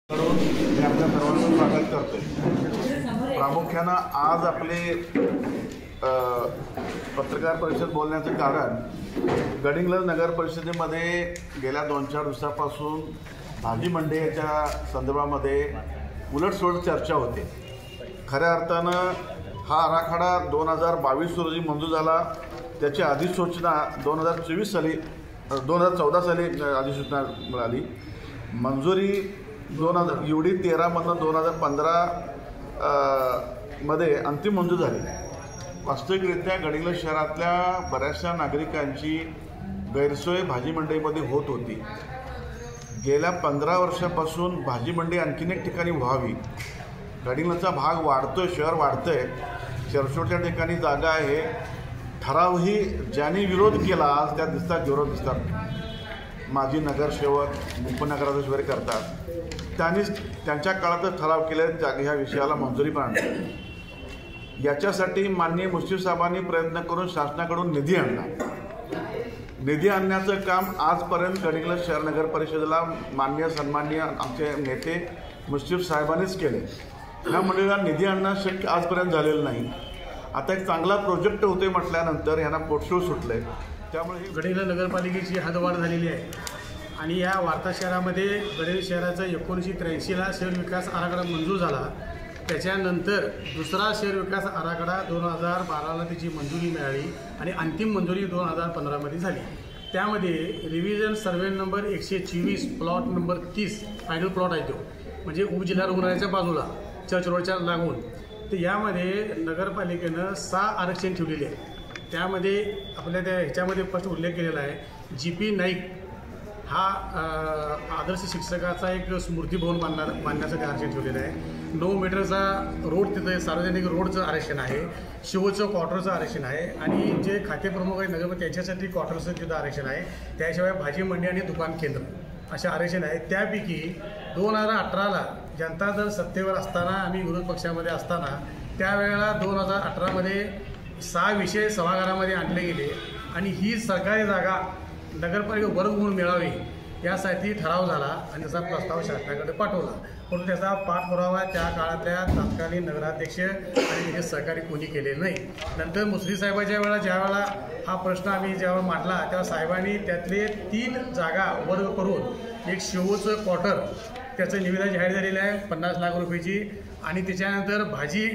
मी आपल्या सर्वांचं स्वागत करतोय। प्रामुख्यानं आज आपले पत्रकार परिषद बोलण्याचं कारण गडिंग्लज नगर परिषदेमध्ये गेल्या 2-4 दिवसापासून भाजी मंडईच्या संदर्भामध्ये उलटसुलट चर्चा होते। खऱ्या अर्थानं हा आराखडा 2022 रोजी मंजूर झाला। त्याची अधिसूचना 2014 साली अधिसूचना मिळाली। मंजुरी 2013 मधून 2015 मध्ये अंतिम मंजूर झाली। वास्तविकरित्या गडिंग्लज शहरातल्या बऱ्याचशा नागरिकांची गैरसोय भाजी मंडईमध्ये होत होती। गेल्या 15 वर्षापासून भाजी मंडई आणखीन एक ठिकाणी व्हावी। गडिंग्लजचा भाग वाढतोय, शहर वाढतंय, शहरच्या ठिकाणी जागा आहे। ठरावही ज्यांनी विरोध केला आज त्या दिसतात, विरोध दिसतात। माजी नगरसेवक उपनगराध्यक्ष वगैरे करतात, त्यांनीच त्यांच्या काळातच ठराव केले, ह्या विषयाला मंजुरी पण आणली। याच्यासाठी माननीय मुश्रीफ साहेबांनी प्रयत्न करून शासनाकडून निधी आणला। निधी आणण्याचं काम आजपर्यंत गडिंग्लज शहर नगर परिषदेला सन्माननीय आमचे नेते मुश्रीफ साहेबांनीच केले। ह्या मंडळीला निधी आणणं शक्य आजपर्यंत झालेलं नाही। आता एक चांगला प्रोजेक्ट होते म्हटल्यानंतर यांना पोटशूळ सुटले। त्यामुळे गडिंग्लज नगरपालिकेची हद्दवाढ झालेली आहे आणि या वार्ता शहरामध्ये गडिंग्लज शहराचा 1983ला शहर विकास आराखडा मंजूर झाला। त्याच्यानंतर दुसरा शहर विकास आराखडा 2012ला त्याची मंजुरी मिळाली आणि अंतिम मंजुरी 2015मध्ये झाली। त्यामध्ये revision survey number 124 plot number 30 final plot आहे, तो म्हणजे उपजिल्हा रुग्णालयाच्या बाजूला चर्च रोडच्या लागून। तर यामध्ये नगरपालिकेनं 6 आरक्षण ठेवलेले आहे। त्यामध्ये आपल्या त्या ह्याच्यामध्ये स्पष्ट उल्लेख केलेला आहे, GP नाईक हा आदर्श शिक्षकाचा एक स्मृतिभवन बांधण्यासाठी आरक्षण ठेवलेलं आहे। 9 मीटरचा रोड तिथे सार्वजनिक रोडचं आरक्षण आहे। शिवचं क्वार्टरचं आरक्षण आहे आणि जे खातेप्रमुख आहे नगरमध्ये त्यांच्यासाठी क्वार्टरचं तिथं आरक्षण आहे। त्याशिवाय भाजी मंडी आणि दुकान केंद्र असे आरक्षण आहे। त्यापैकी 2018ला जनता दल सत्तेवर असताना आम्ही विरोध पक्षामध्ये असताना त्यावेळेला 2018मध्ये 6 विषय सभागृहामध्ये आणले गेले आणि ही सरकारी जागा नगरपालिका वर्ग म्हणून मिळावी यासाठी ठराव झाला आणि त्याचा प्रस्ताव शासनाकडे पाठवला। परंतु त्याचा पाठपुरावा त्या काळातल्या तत्कालीन नगराध्यक्ष आणि त्याचे सहकारी कोणी केलेले नाही। नंतर मुश्रीफ साहेबाच्या वेळेला ज्यावेळेला हा प्रश्न आम्ही जेव्हा मांडला तेव्हा साहेबांनी त्यातले 3 जागा वर्ग करून एक शिवचं क्वार्टर त्याचं निविदा जाहीर झालेलं आहे 50 लाख रुपयाची आणि त्याच्यानंतर भाजी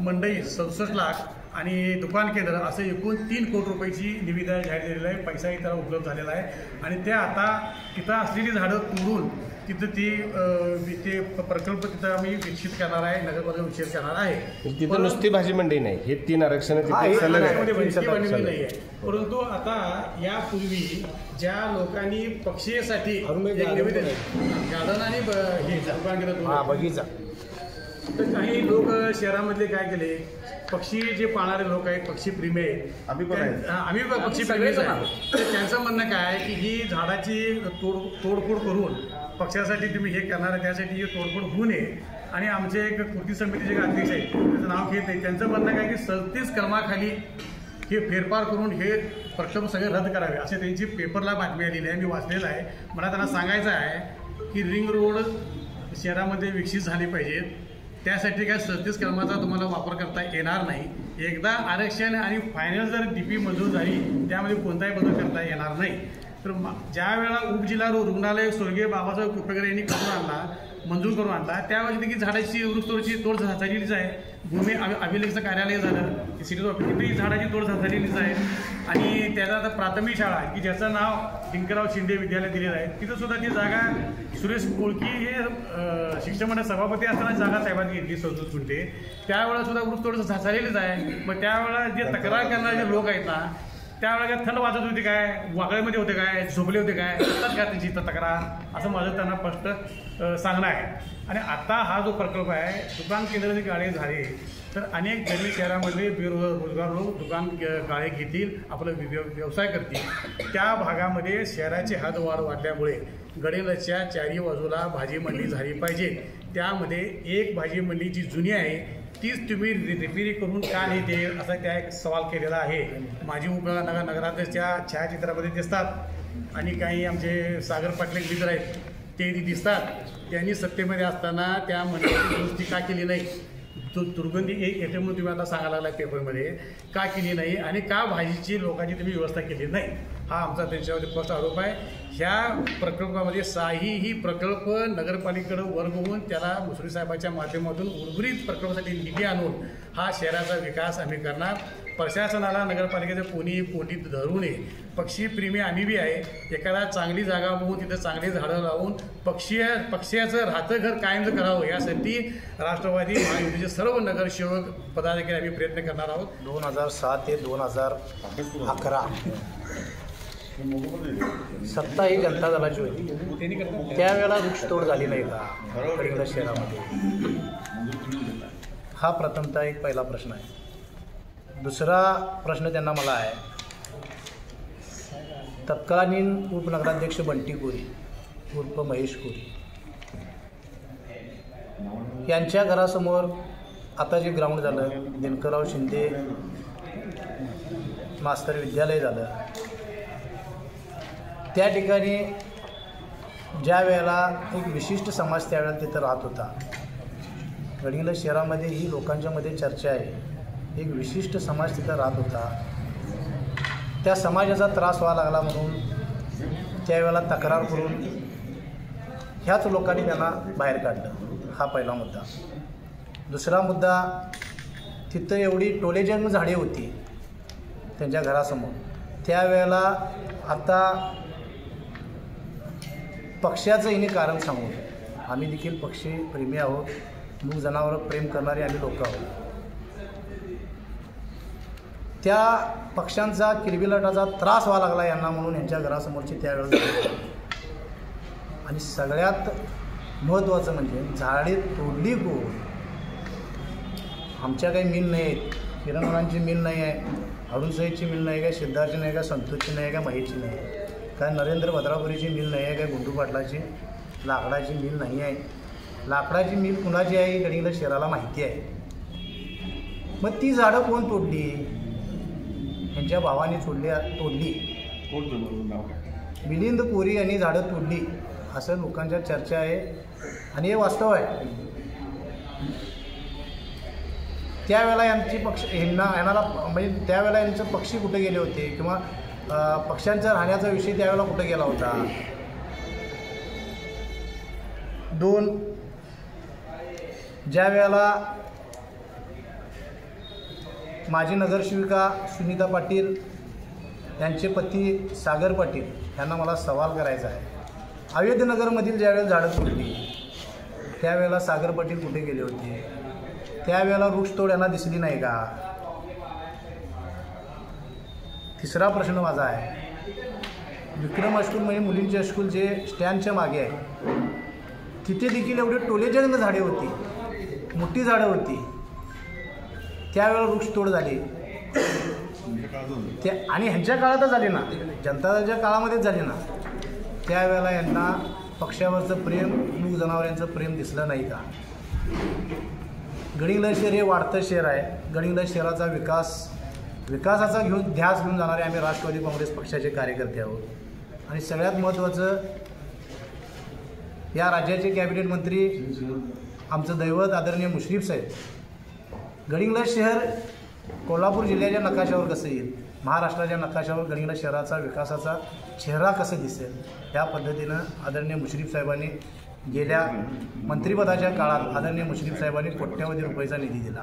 मंडई 67 लाख आणि दुकान केंद्र असं एकूण 3 कोटी रुपयाची निविदा जाहीर झालेला आहे। पैसाही त्याला उपलब्ध झालेला आहे आणि त्या आता तिथं असलेली झाडं तोडून तिथं ते प्रकल्प तिथं आम्ही विकसित करणार आहे, नगरपालिका विकसित करणार आहे। तिथं नुसती भाजी मंडई नाही, हे 3 आरक्षण नाही आहे। परंतु आता यापूर्वी ज्या लोकांनी पक्षीसाठी निवेदन गार्डन आणि हे दुकान केलं बगीचा, तर काही लोक शहरामधले काय केले, पक्षी जे पाळणारे लोक आहेत, पक्षी प्रेमी आहेत, आम्ही पक्षी प्रेमीच आहे। तर त्यांचं म्हणणं काय आहे की ही झाडाची तोडफोड करून पक्षासाठी तुम्ही हे करणार आहे, त्यासाठी ही तोडफोड होऊ नये। आणि आमचे एक कृती समितीचे अध्यक्ष आहेत, त्याचं नाव घेत नाही, त्यांचं म्हणणं काय की 37 कलमाखाली हे फेरफार करून हे प्रकल्प सगळे रद्द करावे असे त्यांची पेपरला बातमी आलेली आहे, मी वाचलेलं आहे। मला त्यांना सांगायचं आहे की रिंग रोड शहरामध्ये विकसित झाले पाहिजेत, त्यासाठी काय 37 कलमाचा तुम्हाला वापर करता येणार नाही। एकदा आरक्षण आणि फायनल जर DP मंजूर झाली त्यामध्ये कोणताही बदल करता येणार नाही। तर ज्या वेळेला उपजिल्हा रुग्णालय स्वर्गीय बाबासाहेब कुपेकर यांनी करून आणला, मंजूर करून आणला, त्यावेळी देखील झाडाची वृक्षतोडची तोड झालेलीच आहे। भूमी अभिलेखचं कार्यालय झालं, सिटी ऑफिस तिथेही झाडाची तोड झालेलीच आहे। आणि त्याचा आता प्राथमिक शाळा की ज्याचं नाव दिनकरराव शिंदे विद्यालय दिलेलं आहे, तिथं सुद्धा ती जागा सुरेश बोळकी हे शिक्षण मंडळ सभापती असताना जागा साहेबांनी घेतली 67 गुंठे, त्यावेळेला सुद्धा वृक्षतोड झालेलीच आहे। मग त्यावेळेला जे तक्रार करणारे लोक आहेत ना, त्यावेळेला काय थंड वाजत होती काय, वागळ्यामध्ये होते काय, झोपले होते काय, करतात का त्यांची तक्रार, असं माझं त्यांना स्पष्ट सांगणं आहे। आणि आता हा जो प्रकल्प आहे दुकान केंद्राची गाळे झाले तर अनेक गरीब शहरामधले बेरोजगार लोक दुकान गाळे घेतील, आपलं व्यवसाय करतील। त्या भागामध्ये शहराची हद्दवाढ वाढल्यामुळे गडिंग्लजच्या 4ही बाजूला भाजी मंडी झाली पाहिजे। त्यामध्ये एक भाजी मंडी जी जुनी आहे तीच तुम्ही रिपेरी करून का नाही ते असा त्या एक सवाल केलेला आहे। माजी नगराध्यक्षच्या छायाचित्रामध्ये दिसतात आणि काही आमचे सागर पाटील मित्र आहेत ते दिसतात. त्यांनी सत्तेमध्ये असताना त्या मंडळाची दुरुस्ती का केली नाही, दुर्गंधी येते म्हणून तुम्ही आता सांगायला लागला पेपरमध्ये, का केली नाही आणि का भाजीची लोकांची तुम्ही व्यवस्था केली नाही, हा आमचा त्यांच्यावर स्पष्ट आरोप आहे. ह्या प्रकल्पामध्ये 6ही प्रकल्प नगरपालिकेकडे वर्ग होऊन त्याला मुश्रीफ साहेबांच्या माध्यमातून उर्वरित प्रकल्पासाठी निधी आणून हा शहराचा विकास आम्ही करणार. प्रशासनाला नगरपालिकेचं कोणीही कोंडीत धरू नये. पक्षीप्रेमी आम्ही बी आहे. एखादा चांगली जागा बघून तिथं चांगली झाडं लावून पक्ष्याचं राहतं घर कायमचं करावं यासाठी राष्ट्रवादी महायुतीचे सर्व नगरसेवक पदाधिकारी आम्ही प्रयत्न करणार आहोत. 2007 ते 2011 सत्ता ही जनता दलाची होती. त्यावेळेला वृक्षतोड झाली नाही का गडिंग्लज शहरामध्ये? हा प्रथमतः एक पहिला प्रश्न आहे. दुसरा प्रश्न त्यांना मला आहे, तत्कालीन उपनगराध्यक्ष बंटी कोरी उर्फ महेश कोरी यांच्या घरासमोर आता जे ग्राउंड झालं, दिनकरराव शिंदे मास्तर विद्यालय झालं, त्या ठिकाणी ज्या वेळेला एक विशिष्ट समाज त्यावेळेला तिथं राहत होता. गडिंग्लज शहरामध्ये ही लोकांच्या मध्ये चर्चा आहे, एक विशिष्ट समाज तिथं राहत होता. त्या समाजाचा त्रास व्हायला लागला म्हणून त्यावेळेला तक्रार करून ह्याच लोकांनी त्यांना बाहेर काढलं. हा पहिला मुद्दा. दुसरा मुद्दा, तिथं एवढी टोलेजन्म झाडे होती त्यांच्या घरासमोर. त्यावेळेला आता पक्ष्याचं हिने कारण सांगू, आम्ही देखील पक्षीप्रेमी आहोत, मूग जनावरं प्रेम करणारे आम्ही लोक आहोत. त्या पक्ष्यांचा किलबिलाटाचा त्रास व्हावा लागला यांना म्हणून यांच्या घरासमोरची त्यावेळेस. आणि सगळ्यात महत्त्वाचं म्हणजे झाडे तोडली कोण? आमच्या काही मिल नाही आहेत, किरणरावांची मिल नाही आहे, अरुण साहेबची मिल नाही, काय सिद्धार्थची नाही, काय संतोषची नाही, काय महेशची नाही, काय नरेंद्र भद्रापुरीची मिल नाही आहे, काय गुंडू पाटलाची लाकडाची मिल नाही आहे. लाकडाची मिल कुणाची आहे ही गडिंग्लज शहराला माहिती आहे. मग ती झाडं कोण तोडली? यांच्या भावाने तोडली. मिलिंद कोरी यांनी झाडं तोडली असं लोकांच्या चर्चा आहे आणि हे वास्तव आहे. त्यावेळेला यांची यांना म्हणजे त्यावेळेला यांचं पक्षी कुठे गेले होते किंवा पक्ष्यांचा राहण्याचा विषय त्यावेळेला कुठे गेला होता? 2 ज्या वेळेला माजी नगरसेविका सुनीता पाटील यांचे पती सागर पाटील यांना मला सवाल करायचा आहे. अयोध्यनगरमधील ज्यावेळेला झाडं तोडली त्यावेळेला सागर पाटील कुठे गेले होते? त्यावेळेला वृक्षतोड यांना दिसली नाही का? तिसरा प्रश्न माझा आहे, विक्रम हायस्कूल म्हणजे मुलींचे हायस्कूल जे स्टँडच्या मागे आहे, तिथे देखील एवढे टोलेजन्म झाडे होती, मोठी झाडं होती. त्यावेळेला वृक्षतोड झाली ते आणि ह्यांच्या काळातच झाली ना, जनता दलाच्या काळामध्येच झाली ना. त्यावेळेला यांना पक्षावरचं प्रेम, मूग जनावरांचं प्रेम दिसलं नाही का? गडिंग्लज शहर हे वाढतं शहर आहे. गडिंग्लज शहराचा विकासाचा ध्यास घेऊन जाणारे आम्ही राष्ट्रवादी काँग्रेस पक्षाचे कार्यकर्ते आहोत. आणि सगळ्यात महत्त्वाचं, या राज्याचे कॅबिनेट मंत्री आमचं दैवत आदरणीय मुश्रीफ साहेब, गडिंग्लज शहर कोल्हापूर जिल्ह्याच्या नकाशावर कसं येईल, महाराष्ट्राच्या नकाशावर गडिंग्लज शहराचा विकासाचा चेहरा कसं दिसेल, या पद्धतीनं आदरणीय मुश्रीफ साहेबांनी गेल्या मंत्रिपदाच्या काळात आदरणीय मुश्रीफ साहेबांनी कोट्यवधी रुपयाचा निधी दिला.